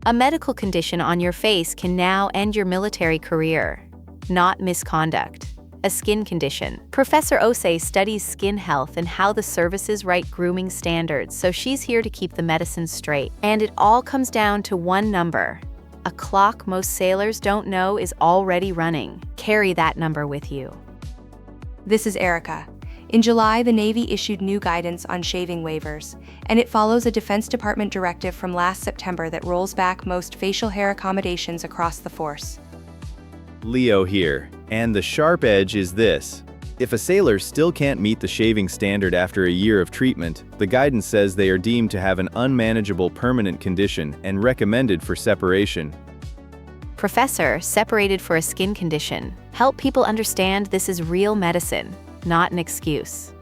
A medical condition on your face can now end your military career, not misconduct. A skin condition. Professor Osei studies skin health and how the services write grooming standards, so she's here to keep the medicine straight. And it all comes down to one number. A clock most sailors don't know is already running. Carry that number with you. This is Erica. In July, the Navy issued new guidance on shaving waivers, and it follows a Defense Department directive from last September that rolls back most facial hair accommodations across the force. Leo here, and the sharp edge is this. If a sailor still can't meet the shaving standard after a year of treatment, the guidance says they are deemed to have an unmanageable permanent condition and recommended for separation. Professor, separated for a skin condition. Help people understand this is real medicine, not an excuse.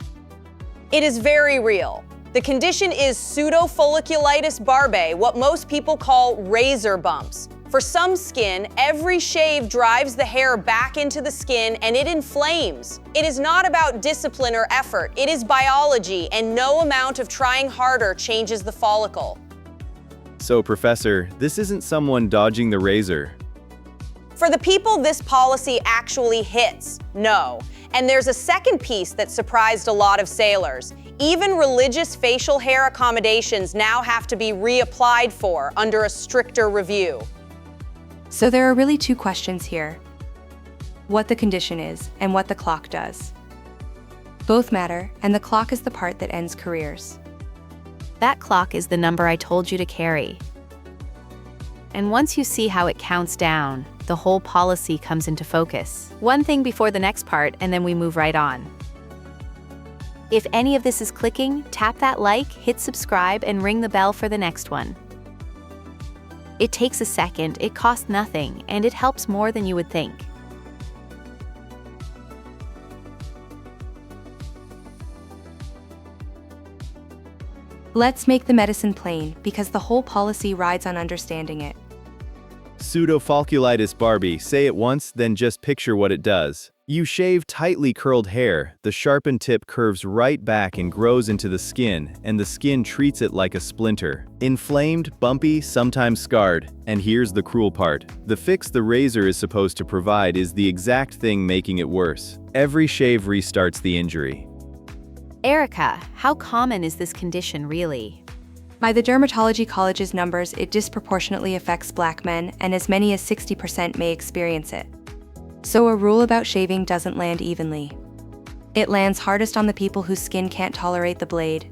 It is very real. The condition is Pseudofolliculitis barbae, what most people call razor bumps. For some skin, every shave drives the hair back into the skin and it inflames. It is not about discipline or effort, it is biology, and no amount of trying harder changes the follicle. So, Professor, this isn't someone dodging the razor. For the people this policy actually hits, no. And there's a second piece that surprised a lot of sailors. Even religious facial hair accommodations now have to be reapplied for under a stricter review. So there are really two questions here: what the condition is and what the clock does. Both matter, and the clock is the part that ends careers. That clock is the number I told you to carry. And once you see how it counts down, the whole policy comes into focus. One thing before the next part, and then we move right on. If any of this is clicking, tap that like, hit subscribe, and ring the bell for the next one. It takes a second, it costs nothing, and it helps more than you would think. Let's make the medicine plain, because the whole policy rides on understanding it. Pseudofolliculitis barbae, say it once, then just picture what it does. You shave tightly curled hair, the sharpened tip curves right back and grows into the skin, and the skin treats it like a splinter. Inflamed, bumpy, sometimes scarred. And here's the cruel part. The fix the razor is supposed to provide is the exact thing making it worse. Every shave restarts the injury. Erica, how common is this condition really? By the Dermatology College's numbers, it disproportionately affects Black men, and as many as 60% may experience it. So a rule about shaving doesn't land evenly. It lands hardest on the people whose skin can't tolerate the blade.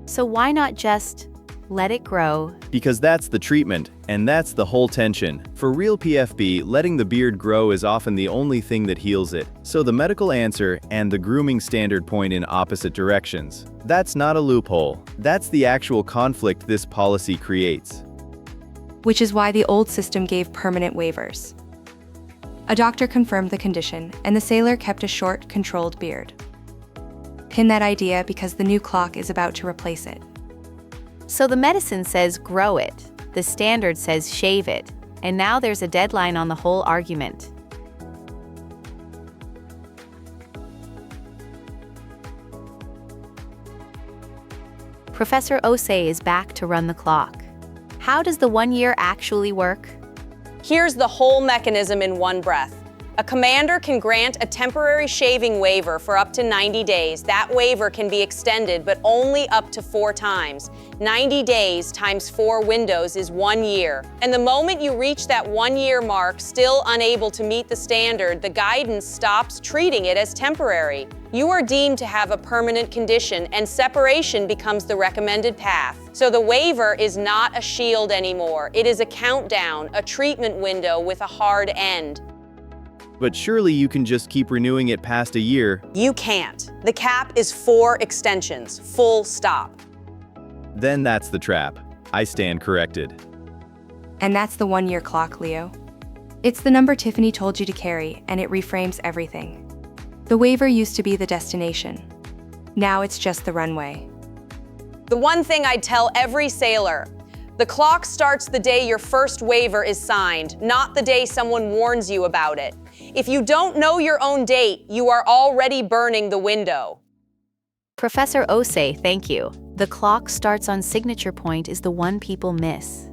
So why not just let it grow? Because that's the treatment, and that's the whole tension. For real PFB, letting the beard grow is often the only thing that heals it. So the medical answer and the grooming standard point in opposite directions. That's not a loophole. That's the actual conflict this policy creates. Which is why the old system gave permanent waivers. A doctor confirmed the condition, and the sailor kept a short, controlled beard. Pin that idea because the new clock is about to replace it. So the medicine says grow it, the standard says shave it, and now there's a deadline on the whole argument. Professor Osei is back to run the clock. How does the 1 year actually work? Here's the whole mechanism in one breath. A commander can grant a temporary shaving waiver for up to 90 days. That waiver can be extended, but only up to 4 times. 90 days times 4 windows is 1 year. And the moment you reach that 1 year mark, still unable to meet the standard, the guidance stops treating it as temporary. You are deemed to have a permanent condition, and separation becomes the recommended path. So the waiver is not a shield anymore. It is a countdown, a treatment window with a hard end. But surely you can just keep renewing it past a year. You can't. The cap is 4 extensions, full stop. Then that's the trap. I stand corrected. And that's the 1 year clock, Leo. It's the number Tiffany told you to carry, and it reframes everything. The waiver used to be the destination. Now it's just the runway. The one thing I'd tell every sailor: the clock starts the day your first waiver is signed, not the day someone warns you about it. If you don't know your own date, you are already burning the window. Professor Osei, thank you. The clock starts on signature point is the one people miss.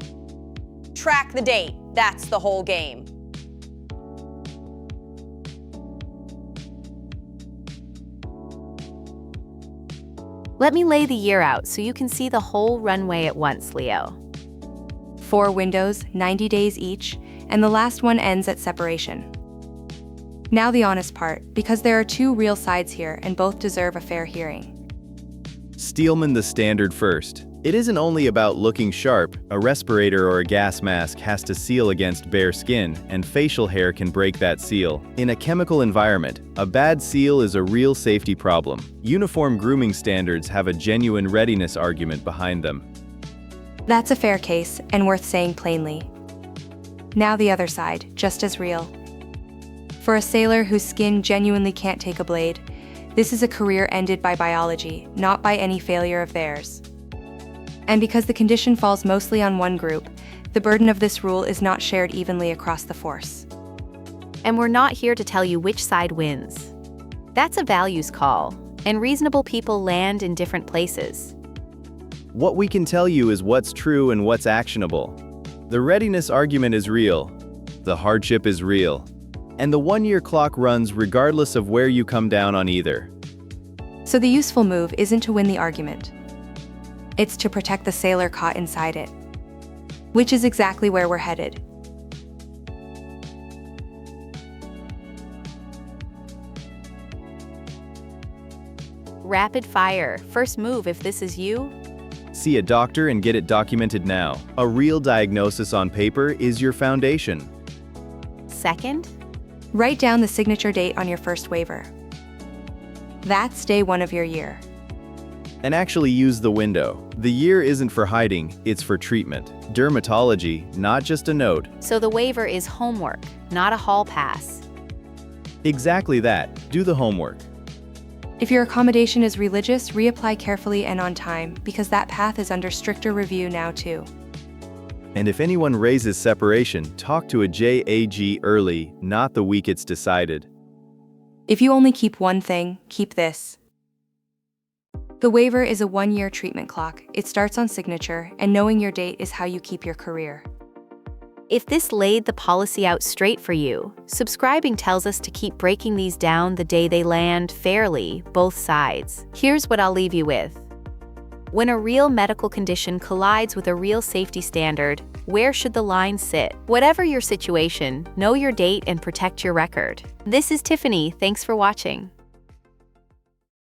Track the date. That's the whole game. Let me lay the year out so you can see the whole runway at once, Leo. 4 windows, 90 days each, and the last one ends at separation. Now the honest part, because there are 2 real sides here and both deserve a fair hearing. Steelman the standard first. It isn't only about looking sharp. A respirator or a gas mask has to seal against bare skin, and facial hair can break that seal. In a chemical environment, a bad seal is a real safety problem. Uniform grooming standards have a genuine readiness argument behind them. That's a fair case, and worth saying plainly. Now the other side, just as real. For a sailor whose skin genuinely can't take a blade, this is a career ended by biology, not by any failure of theirs. And because the condition falls mostly on one group, the burden of this rule is not shared evenly across the force. And we're not here to tell you which side wins. That's a values call, and reasonable people land in different places. What we can tell you is what's true and what's actionable. The readiness argument is real. The hardship is real. And the 1-year clock runs regardless of where you come down on either. So the useful move isn't to win the argument. It's to protect the sailor caught inside it. Which is exactly where we're headed. Rapid fire. First move if this is you. See a doctor and get it documented now. A real diagnosis on paper is your foundation. Second, Write down the signature date on your first waiver. That's day 1 of your year. And actually use the window. The year isn't for hiding, it's for treatment. Dermatology, not just a note. so the waiver is homework, not a hall pass. Exactly that. Do the homework. If your accommodation is religious, reapply carefully and on time, because that path is under stricter review now too. And if anyone raises separation, talk to a JAG early, not the week it's decided. If you only keep one thing, keep this. The waiver is a 1-year treatment clock. It starts on signature, and knowing your date is how you keep your career. If this laid the policy out straight for you, subscribing tells us to keep breaking these down the day they land fairly, both sides. Here's what I'll leave you with. When a real medical condition collides with a real safety standard, where should the line sit? Whatever your situation, know your date and protect your record. This is Tiffany. Thanks for watching.